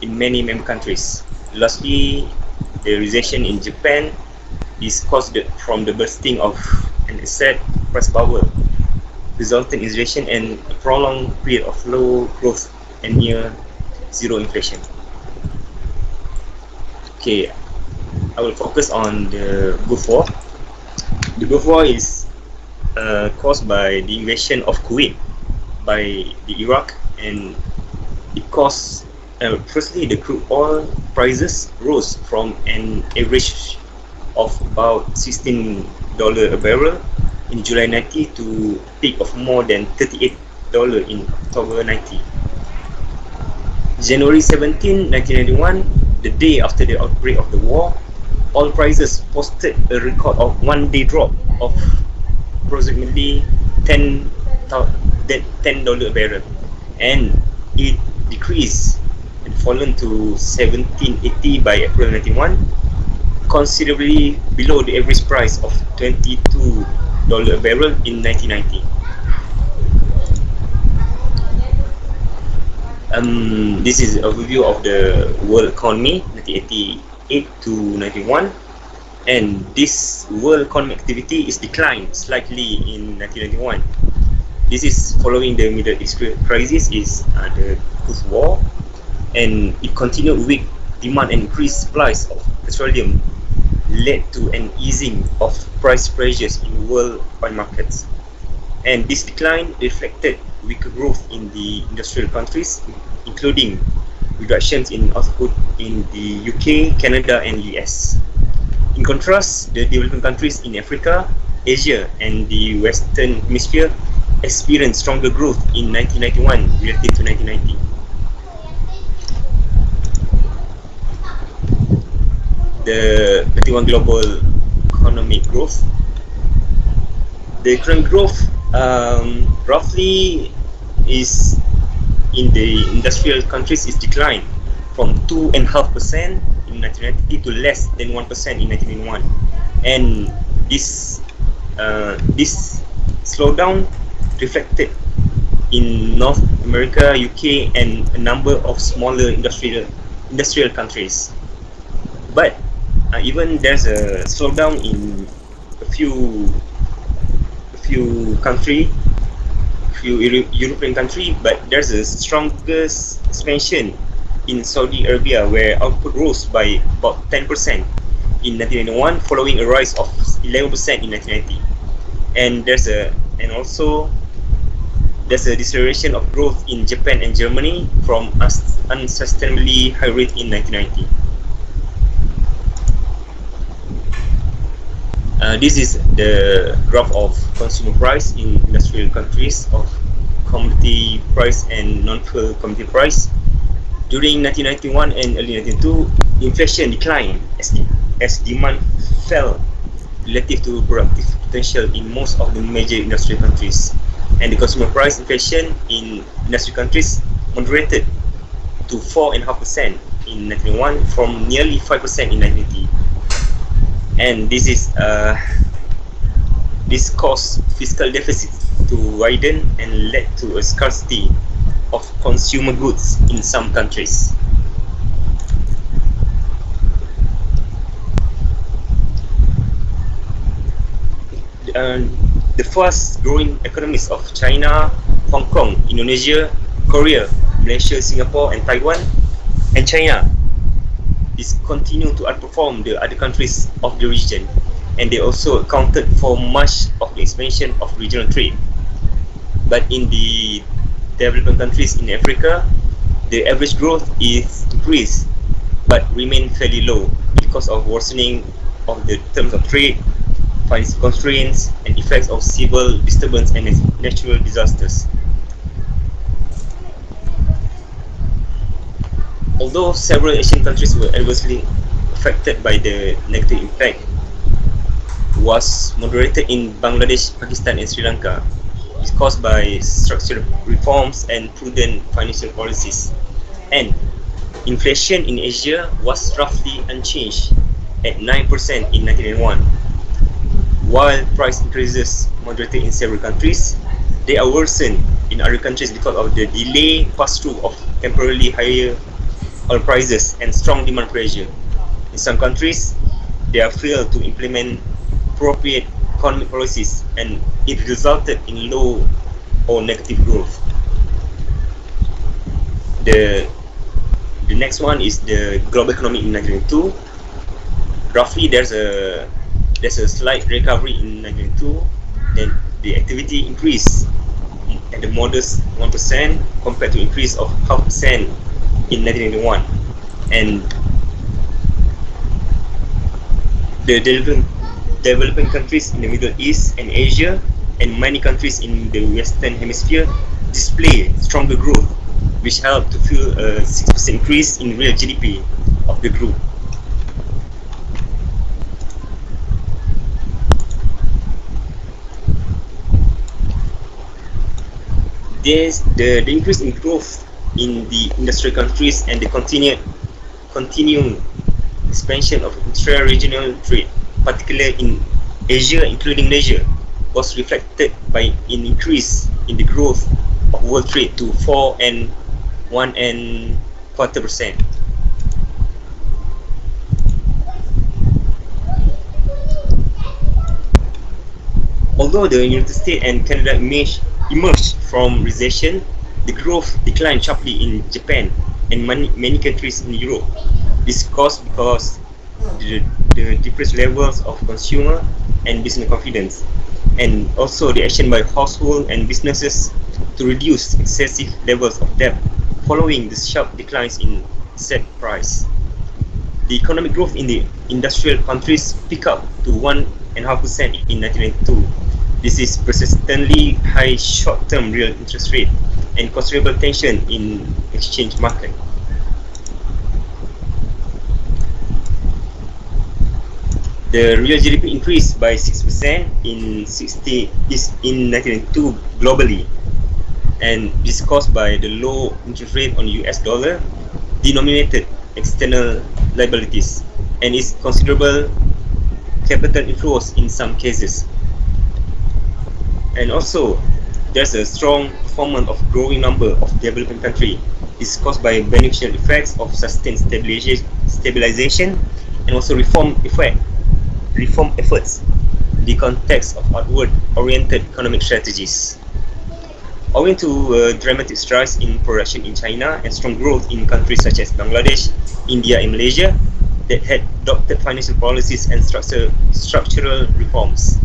in many member countries. Lastly, the recession in Japan is caused from the bursting of an asset price bubble, resulting in recession and a prolonged period of low growth and near zero inflation. Okay, I will focus on the Gulf War. The Gulf War is caused by the invasion of Kuwait by the Iraq, and it caused firstly the crude oil prices rose from an average of about $16 a barrel in July 90 to a peak of more than $38 in October 90. January 17, 1991, the day after the outbreak of the war, oil prices posted a record of one-day drop of approximately $10 a barrel, and it decreased and fallen to 1780 by April 91, considerably below the average price of $22 a barrel in 1990. This is a review of the world economy 1988 to 91, and this world economic activity is declined slightly in 1991. This is following the Middle East crisis, is the Gulf War, and it continued weak demand and increased supplies of petroleum led to an easing of price pressures in world oil markets. And this decline reflected weaker growth in the industrial countries, including reductions in output in the UK, Canada, and US. In contrast, the developing countries in Africa, Asia, and the Western Hemisphere experienced stronger growth in 1991 relative to 1990. The 91 global economic growth. The current growth roughly is in the industrial countries is declined from 2.5% in 1990 to less than 1% in 1991, and this slowdown reflected in North America, UK, and a number of smaller industrial countries. But even there's a slowdown in a few European country, but there's a strongest expansion in Saudi Arabia, where output rose by about 10% in 1991, following a rise of 11% in 1990. And there's a deceleration of growth in Japan and Germany from unsustainably high rate in 1990. This is the graph of consumer price in industrial countries of commodity price and non-fuel commodity price. During 1991 and early 1992, inflation declined as demand fell relative to productive potential in most of the major industrial countries, and the consumer price inflation in industrial countries moderated to 4.5% in 1991 from nearly 5% in 1990. And this caused fiscal deficits to widen and led to a scarcity of consumer goods in some countries. The fast-growing economies of China, Hong Kong, Indonesia, Korea, Malaysia, Singapore, and Taiwan, and China continue to outperform the other countries of the region, and they also accounted for much of the expansion of regional trade. But in the developing countries in Africa, the average growth is increased but remain fairly low because of worsening of the terms of trade, financial constraints, and effects of civil disturbance and natural disasters. Although several Asian countries were adversely affected by the negative impact, was moderated in Bangladesh, Pakistan, and Sri Lanka. It's caused by structural reforms and prudent financial policies. And inflation in Asia was roughly unchanged at 9% in 1991. While price increases moderated in several countries, they are worsened in other countries because of the delay pass-through of temporarily higher oil prices and strong demand pressure. In some countries, they have failed to implement appropriate economic policies, and it resulted in low or negative growth. The next one is the global economy in 1992. Roughly, there's a slight recovery in 1992. Then the activity increased at a modest 1% compared to increase of 0.5% in 1991, and the developing countries in the Middle East and Asia and many countries in the Western Hemisphere display stronger growth, which helped to fuel a 6% increase in real GDP of the group. The increase in growth in the industrial countries and the continuing expansion of intra-regional trade, particularly in Asia, including Malaysia, was reflected by an increase in the growth of world trade to 4 and 1.25%. Although the United States and Canada emerged from recession, the growth declined sharply in Japan and many countries in Europe. This caused because the depressed levels of consumer and business confidence, and also the action by households and businesses to reduce excessive levels of debt following the sharp declines in asset price. The economic growth in the industrial countries picked up to 1.5% in 1992. This is persistently high short-term real interest rate and considerable tension in exchange market. The real GDP increased by 6% in 1992 globally, and this caused by the low interest rate on US dollar denominated external liabilities and its considerable capital inflows in some cases. And also, there's a strong performance of growing number of developing countries. This is caused by beneficial effects of sustained stabilization and also reform efforts in the context of outward-oriented economic strategies. Owing to dramatic rise in production in China and strong growth in countries such as Bangladesh, India and Malaysia that had adopted financial policies and structural reforms.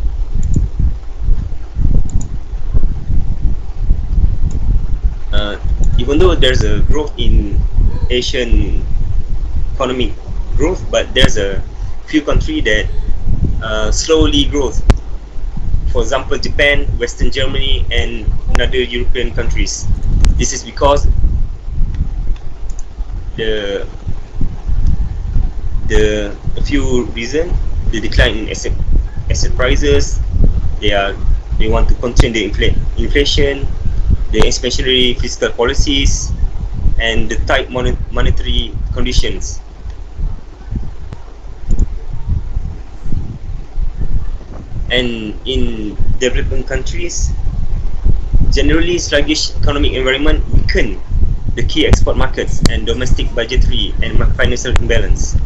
Even though there's a growth in Asian economic growth, but there's a few countries that slowly growth. For example, Japan, Western Germany, and other European countries. This is because a few reasons: the decline in asset prices, they want to contain the inflation, the expansionary fiscal policies, and the tight monetary conditions. And in developing countries, generally sluggish economic environment weaken the key export markets and domestic budgetary and financial imbalance.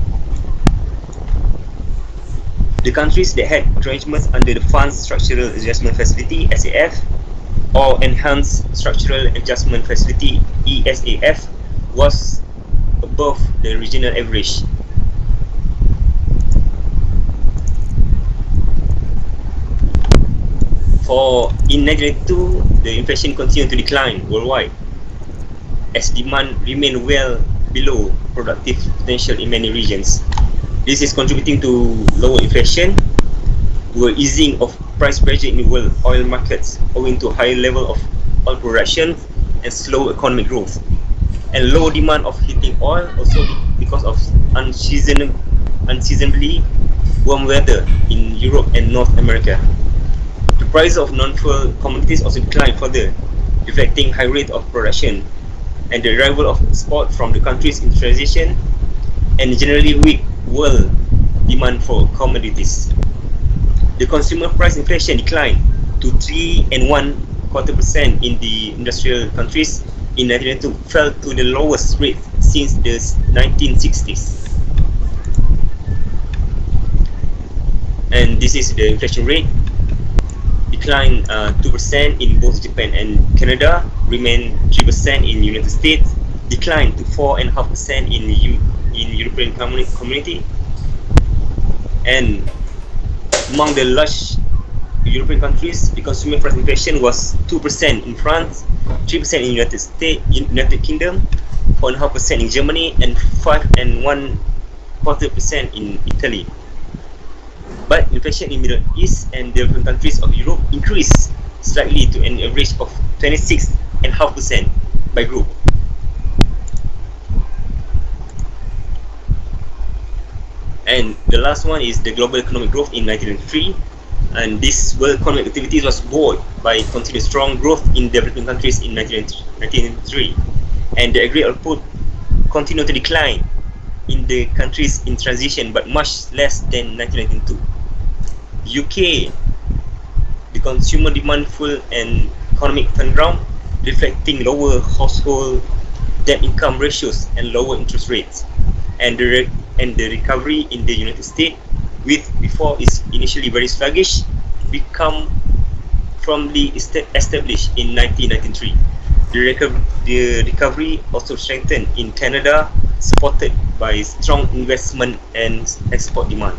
The countries that had arrangements under the Funds Structural Adjustment Facility (SAF) or Enhanced Structural Adjustment Facility (ESAF) was above the regional average. In 1992, the inflation continued to decline worldwide as demand remained well below productive potential in many regions. This is contributing to lower inflation, easing of price pressure in the world oil markets owing to higher level of oil production and slow economic growth, and low demand of heating oil also because of unseasonably warm weather in Europe and North America. The price of non-fuel commodities also declined further, reflecting high rate of production and the arrival of export from the countries in transition and generally weak world demand for commodities. The consumer price inflation declined to 3.25% in the industrial countries in 1992, fell to the lowest rate since the 1960s. And this is the inflation rate. Declined 2% in both Japan and Canada, remained 3% in United States, declined to 4.5% in European community, and among the large European countries, the consumer price inflation was 2% in France, 3% in United Kingdom, 4.5% in Germany, and 5.25% in Italy. But inflation in Middle East and developing countries of Europe increased slightly to an average of 26.5% by group. And the last one is the global economic growth in 1993, and this world economic activity was buoyed by continued strong growth in developing countries in 1993. and the agri output continued to decline in the countries in transition, but much less than 1992. UK, the consumer demand full and economic turnaround, reflecting lower household debt income ratios and lower interest rates, and the recovery in the United States, with before is initially very sluggish, become firmly established in 1993. The recovery also strengthened in Canada, supported by strong investment and export demand.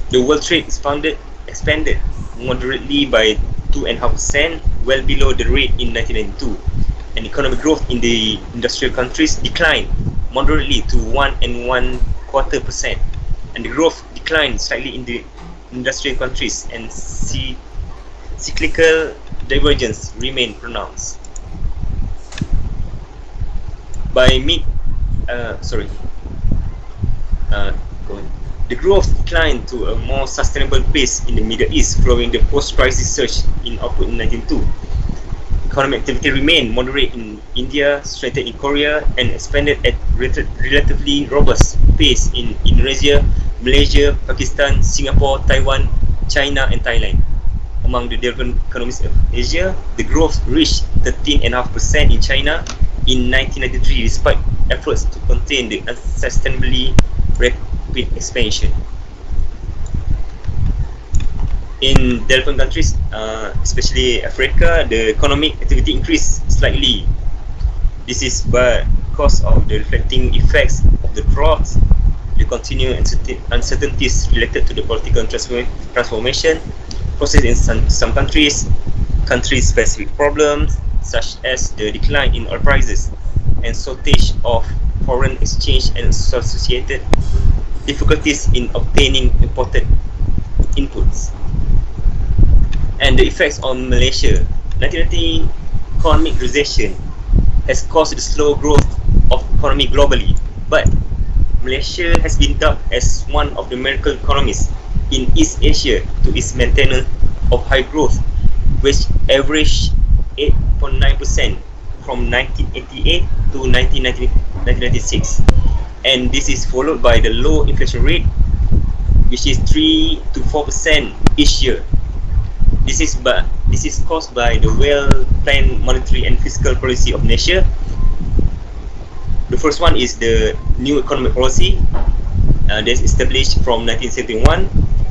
The world trade expanded moderately by 2.5%, well below the rate in 1992, and economic growth in the industrial countries declined moderately to 1.25%, and the growth declined slightly in the industrial countries, and cyclical divergence remained pronounced. By the growth declined to a more sustainable pace in the Middle East following the post-crisis surge in output in 1992. Economic activity remained moderate in India, strengthened in Korea, and expanded at relatively robust pace in Indonesia, Malaysia, Pakistan, Singapore, Taiwan, China, and Thailand. Among the developing economies of Asia, the growth reached 13.5% in China in 1993, despite efforts to contain the unsustainably rapid expansion. In developing countries, especially Africa, the economic activity increased slightly. This is because of the reflecting effects of the droughts, the continued uncertainties related to the political transformation process in some countries, country-specific problems such as the decline in oil prices and shortage of foreign exchange and associated difficulties in obtaining imported inputs. And the effects on Malaysia. 1990 economic recession has caused the slow growth of economy globally, but Malaysia has been dubbed as one of the miracle economies in East Asia to its maintenance of high growth, which averaged 8.9% from 1988 to 1996, and this is followed by the low inflation rate, which is 3 to 4% each year. This is caused by the well-planned monetary and fiscal policy of Malaysia. The first one is the new economic policy that's established from 1971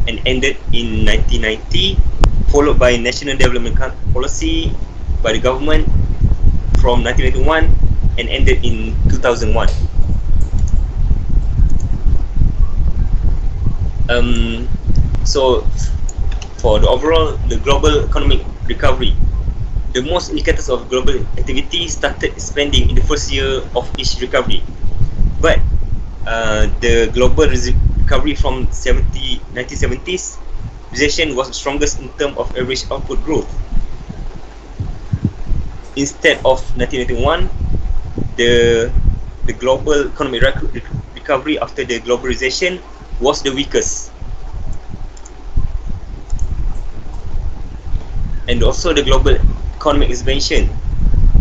and ended in 1990, followed by national development policy by the government from 1991 and ended in 2001. So for the overall, the global economic recovery, the most indicators of global activity started expanding in the first year of each recovery, but the global recovery from 1970s recession was the strongest in terms of average output growth. Instead of 1991, the global economic recovery after the globalization was the weakest. And also the global economic expansion,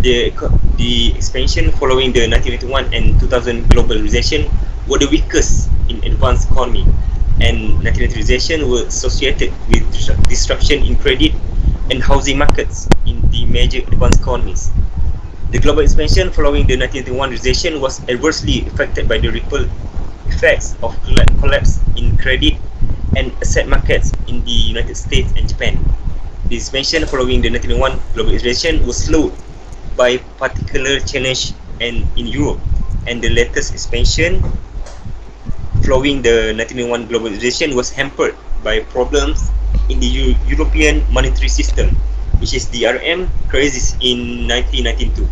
the expansion following the 1991 and 2000 global recession were the weakest in advanced economy, and 1990 recession were associated with disruption in credit and housing markets in the major advanced economies. The global expansion following the 1991 recession was adversely affected by the ripple effects of collapse in credit and asset markets in the United States and Japan. The expansion following the 1991 globalization was slowed by particular challenge in Europe, and the latest expansion following the 1991 globalization was hampered by problems in the European monetary system, which is the DRM crisis in 1992.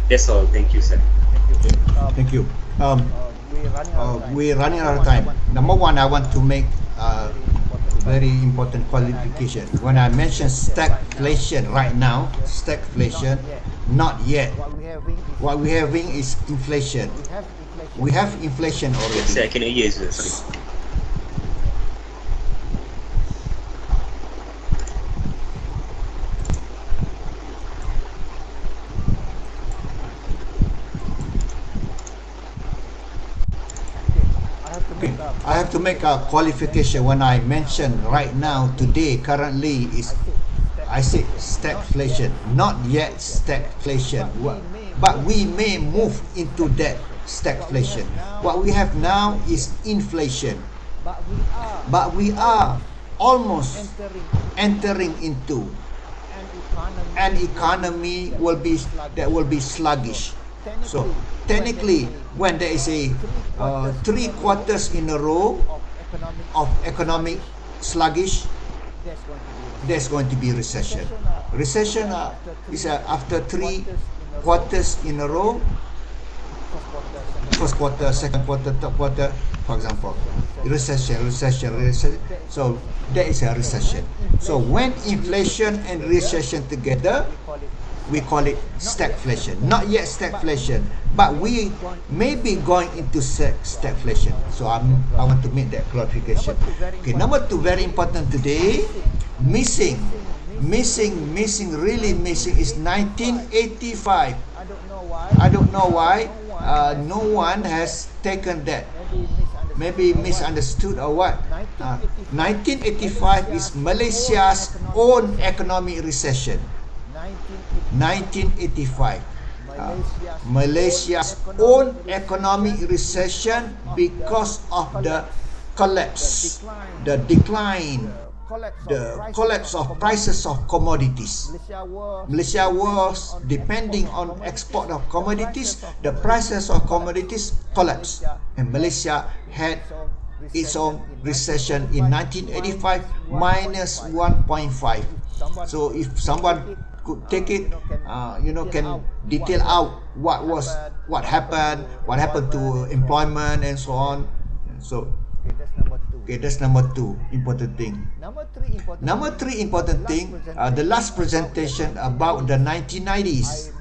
That's all. Thank you, sir. Thank you. We're running out of time. Number one, I want to make a very important qualification. When I mention stagflation right now, stagflation, not yet. What we're having is inflation. We have inflation already. Yes, I can hear you, sir. Sorry. Okay, I have to make a qualification when I mention right now, today, currently is, I say stagflation, not yet stagflation, but we may move into that stagflation. What we have now is inflation, but we are almost entering into an economy that will be sluggish. So technically, when there is a 3 quarters in a row of economic sluggish, there's going to be recession. Recession is after 3 quarters in a row, first quarter, second quarter, third quarter, for example, recession. So there is a recession. So when inflation and recession together, we call it stagflation. Not yet stagflation, but we may be going into stagflation. So I want to make that clarification. Okay, number 2, very important today, missing, really missing is 1985. I don't know why. No one has taken that. Maybe misunderstood or what. 1985 is Malaysia's own economic recession. 1985. Malaysia's own economic recession because of the collapse, the decline, the collapse of prices of commodities. Malaysia was depending on export of commodities. The prices of commodities collapsed, and Malaysia had its own recession in 1985, minus 1.5. So if someone could take it, can detail out what happened to employment and so on. So okay, that's number 2 important thing. Number 3 important thing, the last presentation about the 1990s.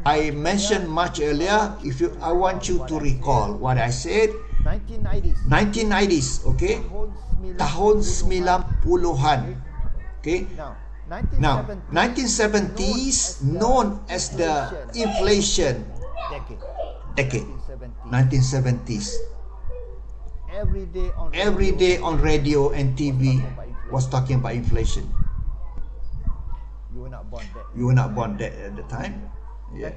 I mentioned much earlier. I want you to recall what I said. 1990s, okay? Tahun 90-an. Okay? Now, 1970s known as the inflation decade. 1970s. Every day on radio and TV was talking about inflation. You were not born at the time. Yeah.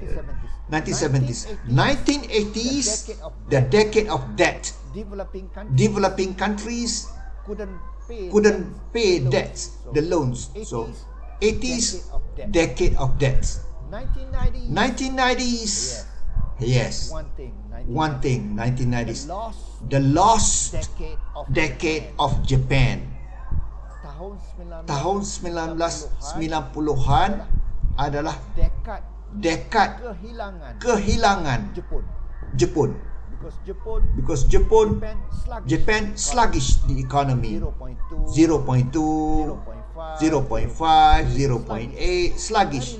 1970s. 1980s, the decade of debt. Developing countries couldn't pay debts, the loans. So 80s, decade of debts. 1990s, yes, one thing, 1990s, the lost decade of Japan. Tahun 1990-an adalah dekad kehilangan Jepun. Because Japan sluggish the economy, 0.2, 0.5, 0.8, sluggish,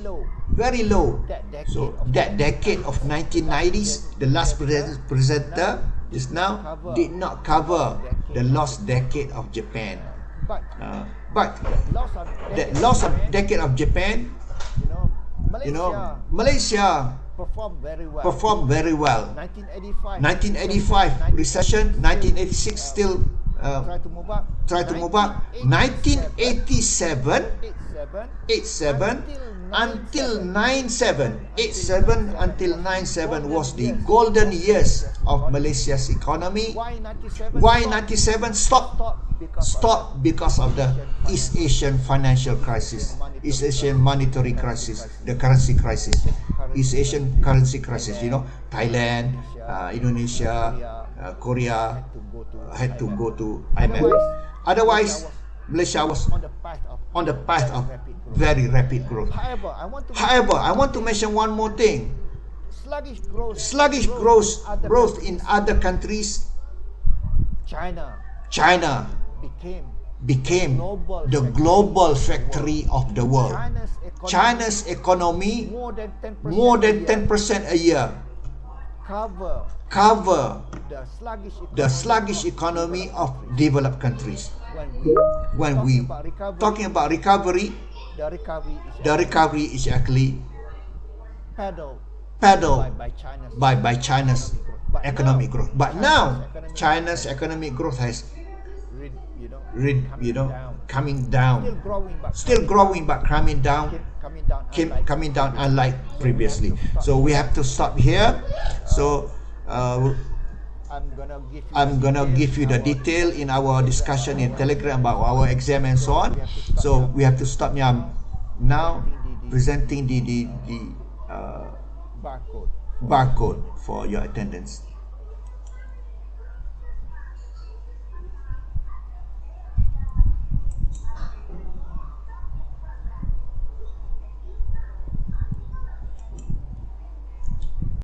very low. So that decade of 1990s, the last presenter just now did not cover the lost decade of Japan. But that lost decade of Japan, Malaysia performed very well. 1985 recession, 1986 still try to move up. 1987 until 97 was the golden years of Malaysia's economy. Why 97 stopped because of the East Asian financial crisis, East Asian monetary crisis, the currency crisis, East Asian currency crisis. Thailand, Indonesia, Korea had to go to IMF. Otherwise, Malaysia was on the path of very rapid growth. However, I want to mention one more thing. Sluggish growth in other countries. China became the global factory of the world. China's economy, more than 10% a year, cover the sluggish economy of developed countries. When we talking about recovery, the recovery is actually paddled by China's economic growth. But now China's economic growth has coming down, still growing but coming down, coming down unlike previously. So we have to stop here. So I'm gonna give you the detail in our discussion in Telegram about our exam and so on. So we have to stop now presenting the barcode for your attendance.